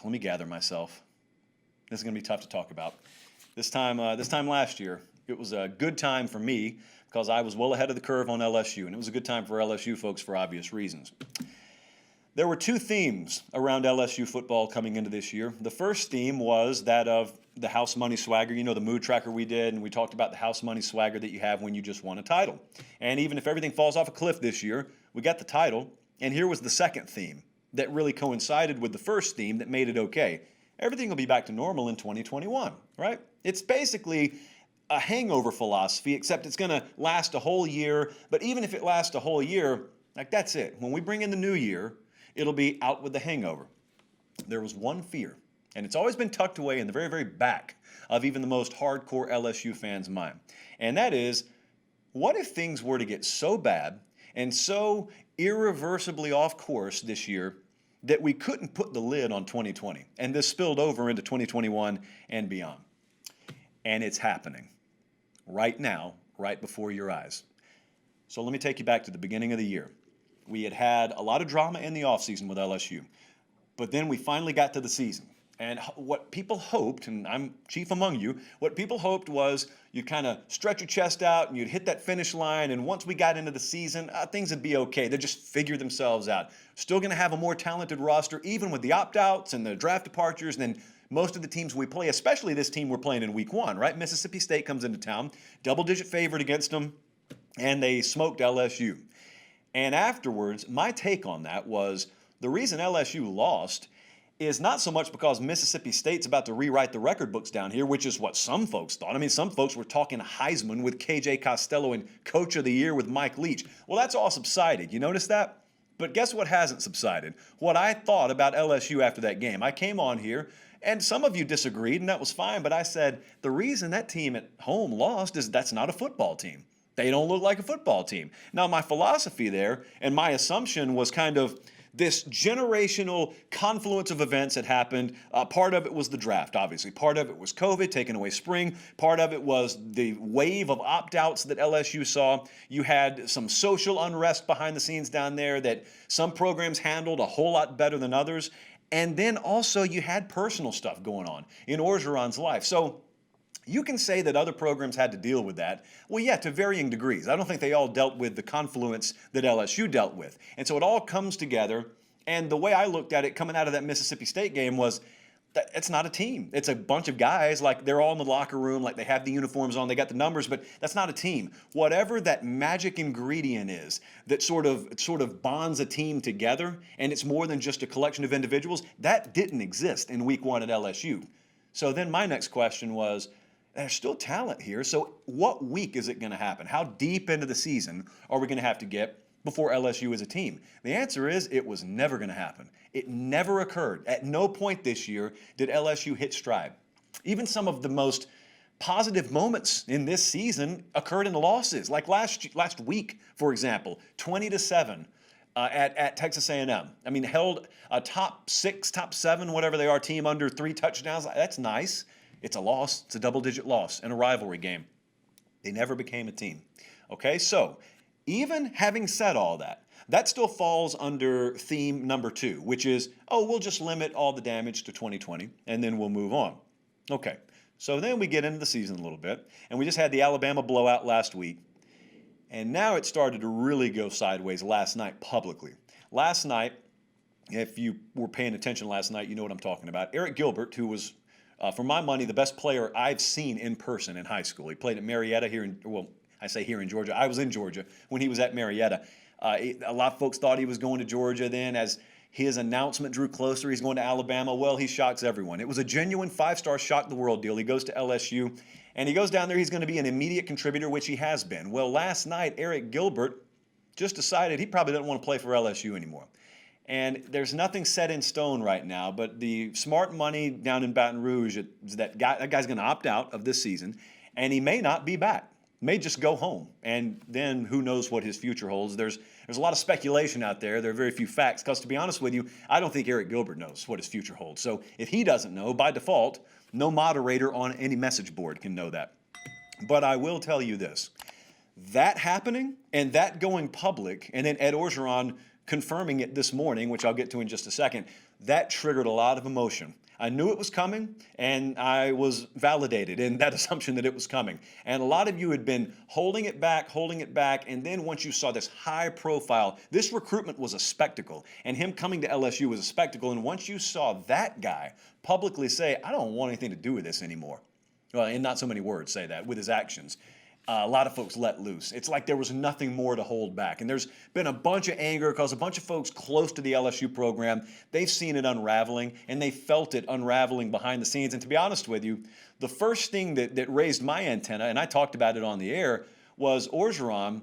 let me gather myself. This is going to be tough to talk about. This time last year, it was a good time for me because I was well ahead of the curve on LSU, and it was a good time for LSU folks for obvious reasons. There were two themes around LSU football coming into this year. The first theme was that of the house money swagger, the mood tracker we did, and we talked about the house money swagger that you have when you just won a title. And even if everything falls off a cliff this year, we got the title. And here was the second theme that really coincided with the first theme that made it okay. Everything will be back to normal in 2021, right? It's basically a hangover philosophy, except it's going to last a whole year. But even if it lasts a whole year, that's it. When we bring in the new year, it'll be out with the hangover. There was one fear, and it's always been tucked away in the very, very back of even the most hardcore LSU fans' mind. And that is, what if things were to get so bad and so irreversibly off course this year that we couldn't put the lid on 2020, and this spilled over into 2021 and beyond? And it's happening right now, right before your eyes. So let me take you back to the beginning of the year. We had a lot of drama in the offseason with LSU, but then we finally got to the season. And what people hoped, and I'm chief among you, what people hoped was you'd kind of stretch your chest out and you'd hit that finish line, and once we got into the season, things would be okay. They'd just figure themselves out. Still going to have a more talented roster, even with the opt-outs and the draft departures than most of the teams we play, especially this team we're playing in week one, right? Mississippi State comes into town, double-digit favorite against them, and they smoked LSU. And afterwards, my take on that was the reason LSU lost is not so much because Mississippi State's about to rewrite the record books down here, which is what some folks thought. I mean, some folks were talking Heisman with KJ Costello and Coach of the Year with Mike Leach. Well, that's all subsided. You notice that? But guess what hasn't subsided? What I thought about LSU after that game. I came on here, and some of you disagreed, and that was fine, but I said the reason that team at home lost is that's not a football team. They don't look like a football team. Now, my philosophy there and my assumption was kind of this generational confluence of events that happened. Part of it was the draft, obviously. Part of it was COVID, taking away spring. Part of it was the wave of opt-outs that LSU saw. You had some social unrest behind the scenes down there that some programs handled a whole lot better than others. And then also you had personal stuff going on in Orgeron's life. So you can say that other programs had to deal with that. Well, yeah, to varying degrees. I don't think they all dealt with the confluence that LSU dealt with. And so it all comes together. And the way I looked at it coming out of that Mississippi State game was that it's not a team. It's a bunch of guys, like they're all in the locker room, like they have the uniforms on, they got the numbers, but that's not a team. Whatever that magic ingredient is that sort of bonds a team together, and it's more than just a collection of individuals, that didn't exist in week one at LSU. So then my next question was, there's still talent here, so what week is it going to happen? How deep into the season are we going to have to get before LSU is a team? The answer is it was never going to happen. It never occurred. At no point this year did LSU hit stride. Even some of the most positive moments in this season occurred in losses, like last week, for example, 20-7 at Texas A&M. I mean, held a top 6, top 7, whatever they are, team under 3 touchdowns. That's nice. It's a loss. It's a double-digit loss in a rivalry game. They never became a team. Okay, so even having said all that, that still falls under theme number 2, which is, we'll just limit all the damage to 2020, and then we'll move on. Okay, so then we get into the season a little bit, and we just had the Alabama blowout last week, and now it started to really go sideways last night publicly. Last night, if you were paying attention last night, you know what I'm talking about. Eric Gilbert, who was for my money, the best player I've seen in person in high school. He played at Marietta here in Georgia. I was in Georgia when he was at Marietta. A lot of folks thought he was going to Georgia then. As his announcement drew closer, he's going to Alabama. Well, he shocks everyone. It was a genuine 5-star shock the world deal. He goes to LSU, and he goes down there. He's going to be an immediate contributor, which he has been. Well, last night, Eric Gilbert just decided he probably doesn't want to play for LSU anymore. And there's nothing set in stone right now, but the smart money down in Baton Rouge is that guy's going to opt out of this season, and he may not be back. May just go home, and then who knows what his future holds. There's a lot of speculation out there. There are very few facts, because to be honest with you, I don't think Eric Gilbert knows what his future holds. So if he doesn't know, by default, no moderator on any message board can know that. But I will tell you this. That happening and that going public, and then Ed Orgeron confirming it this morning, which I'll get to in just a second, that triggered a lot of emotion. I knew it was coming, and I was validated in that assumption that it was coming. And a lot of you had been holding it back, and then once you saw this high profile, this recruitment was a spectacle, and him coming to LSU was a spectacle, and once you saw that guy publicly say, I don't want anything to do with this anymore, well, in not so many words say that, with his actions, a lot of folks let loose. It's like there was nothing more to hold back. And there's been a bunch of anger because a bunch of folks close to the LSU program, they've seen it unraveling, and they felt it unraveling behind the scenes. And to be honest with you, the first thing that raised my antenna, and I talked about it on the air, was Orgeron.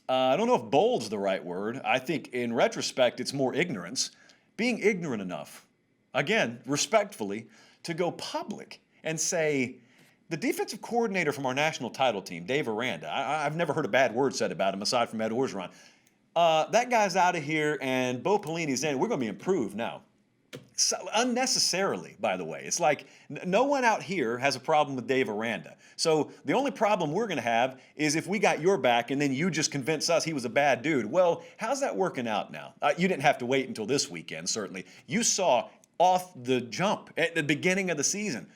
I don't know if bold's the right word. I think in retrospect, it's more ignorance. Being ignorant enough, again, respectfully, to go public and say, the defensive coordinator from our national title team, Dave Aranda, I've never heard a bad word said about him aside from Ed Orgeron. That guy's out of here, and Bo Pelini's in. We're going to be improved now. So, unnecessarily, by the way. It's like no one out here has a problem with Dave Aranda. So the only problem we're going to have is if we got your back and then you just convince us he was a bad dude. Well, how's that working out now? You didn't have to wait until this weekend, certainly. You saw off the jump at the beginning of the season.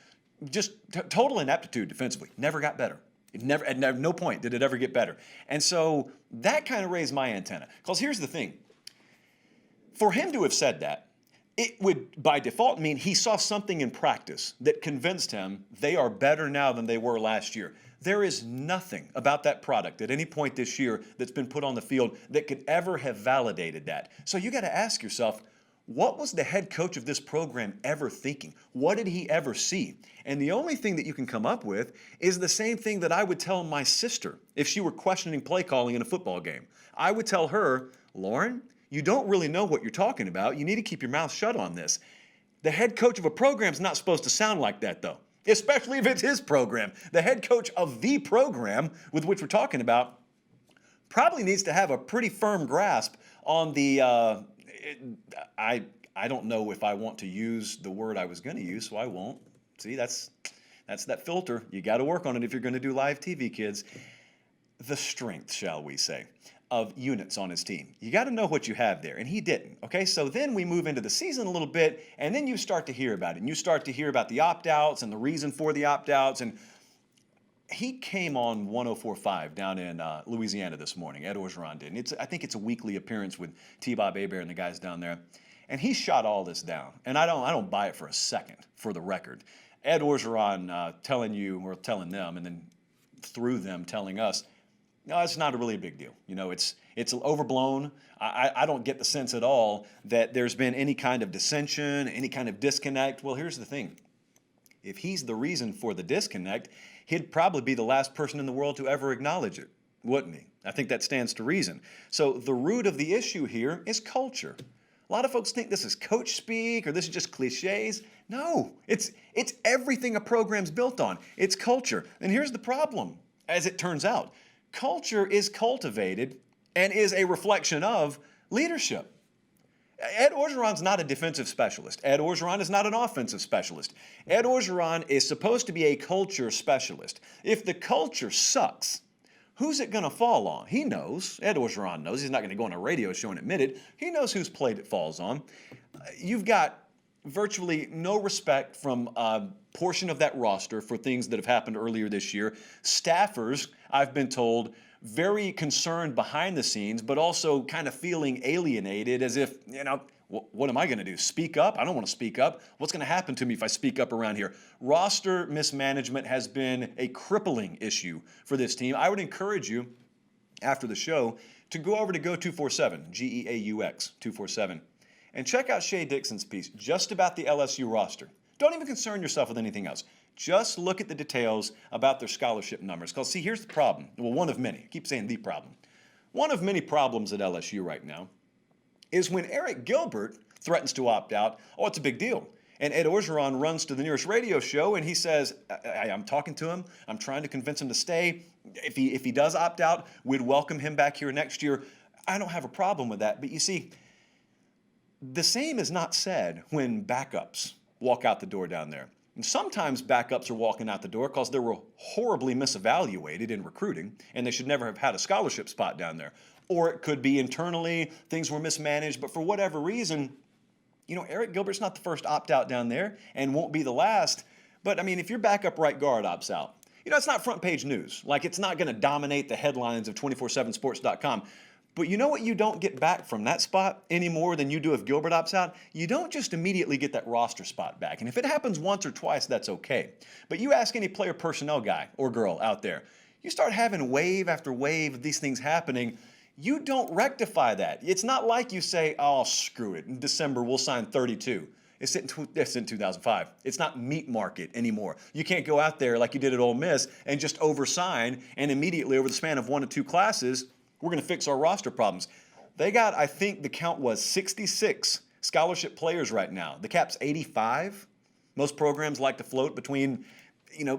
Just total ineptitude defensively. Never got better. At no point did it ever get better. And so that kind of raised my antenna. Because here's the thing. For him to have said that, it would, by default, mean he saw something in practice that convinced him they are better now than they were last year. There is nothing about that product at any point this year that's been put on the field that could ever have validated that. So you got to ask yourself, what was the head coach of this program ever thinking? What did he ever see? And the only thing that you can come up with is the same thing that I would tell my sister if she were questioning play calling in a football game. I would tell her, Lauren, you don't really know what you're talking about. You need to keep your mouth shut on this. The head coach of a program is not supposed to sound like that, though, especially if it's his program. The head coach of the program with which we're talking about probably needs to have a pretty firm grasp on the I don't know if I want to use the word I was going to use, so I won't. See, that's that filter. You got to work on it if you're going to do live TV, kids. The strength, shall we say, of units on his team. You got to know what you have there, and he didn't. Okay, so then we move into the season a little bit, and then you start to hear about it, and you start to hear about the opt-outs and the reason for the opt-outs, and he came on 104.5 down in Louisiana this morning. Ed Orgeron did. And I think it's a weekly appearance with T-Bob Hebert and the guys down there. And he shot all this down. And I don't buy it for a second, for the record. Ed Orgeron telling you, or telling them, and then through them telling us, no, it's not really a big deal. You know, it's overblown. I don't get the sense at all that there's been any kind of dissension, any kind of disconnect. Well, here's the thing. If he's the reason for the disconnect, he'd probably be the last person in the world to ever acknowledge it, wouldn't he? I think that stands to reason. So the root of the issue here is culture. A lot of folks think this is coach speak or this is just cliches. No, it's everything a program's built on. It's culture. And here's the problem, as it turns out. Culture is cultivated and is a reflection of leadership. Ed Orgeron's not a defensive specialist. Ed Orgeron is not an offensive specialist. Ed Orgeron is supposed to be a culture specialist. If the culture sucks, who's it going to fall on? He knows. Ed Orgeron knows. He's not going to go on a radio show and admit it. He knows whose plate it falls on. You've got virtually no respect from a portion of that roster for things that have happened earlier this year. Staffers, I've been told, very concerned behind the scenes, but also kind of feeling alienated as if, you know, what am I going to do? Speak up? I don't want to speak up. What's going to happen to me if I speak up around here? Roster mismanagement has been a crippling issue for this team. I would encourage you, after the show, to go over to Go247, Geaux 247, and check out Shay Dixon's piece just about the LSU roster. Don't even concern yourself with anything else. Just look at the details about their scholarship numbers. Because, see, here's the problem. Well, one of many. I keep saying the problem. One of many problems at LSU right now is when Eric Gilbert threatens to opt out, oh, it's a big deal. And Ed Orgeron runs to the nearest radio show and he says, I'm talking to him. I'm trying to convince him to stay. If he does opt out, we'd welcome him back here next year. I don't have a problem with that. But you see, the same is not said when backups walk out the door down there. And sometimes backups are walking out the door because they were horribly misevaluated in recruiting and they should never have had a scholarship spot down there. Or it could be internally, things were mismanaged, but for whatever reason, Eric Gilbert's not the first opt-out down there and won't be the last. But, I mean, if your backup right guard opts out, it's not front page news. Like, it's not going to dominate the headlines of 247sports.com. But you know what you don't get back from that spot any more than you do if Gilbert opts out? You don't just immediately get that roster spot back. And if it happens once or twice, that's okay. But you ask any player personnel guy or girl out there, you start having wave after wave of these things happening, you don't rectify that. It's not like you say, oh, screw it. In December, we'll sign 32. It's in 2005. It's not meat market anymore. You can't go out there like you did at Ole Miss and just oversign and immediately over the span of 1 to 2 classes, we're going to fix our roster problems. They got, I think the count was 66 scholarship players right now. The cap's 85. Most programs like to float between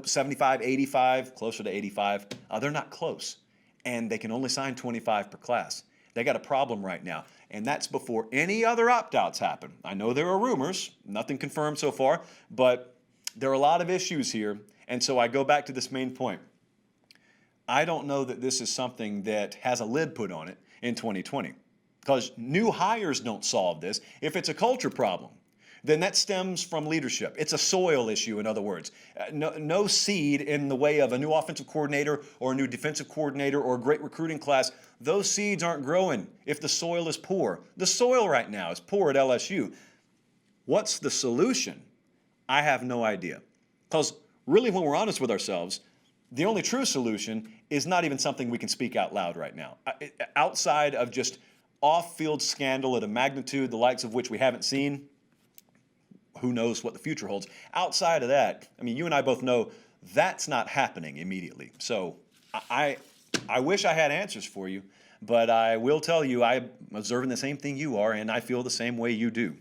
75, 85, closer to 85. They're not close. And they can only sign 25 per class. They got a problem right now. And that's before any other opt-outs happen. I know there are rumors, nothing confirmed so far, but there are a lot of issues here. And so I go back to this main point. I don't know that this is something that has a lid put on it in 2020. Because new hires don't solve this. If it's a culture problem, then that stems from leadership. It's a soil issue, in other words. No seed in the way of a new offensive coordinator or a new defensive coordinator or a great recruiting class. Those seeds aren't growing if the soil is poor. The soil right now is poor at LSU. What's the solution? I have no idea. Because really, when we're honest with ourselves, the only true solution is not even something we can speak out loud right now. Outside of just off-field scandal at a magnitude the likes of which we haven't seen, who knows what the future holds. Outside of that, I mean, you and I both know that's not happening immediately. So I wish I had answers for you, but I will tell you I'm observing the same thing you are, and I feel the same way you do.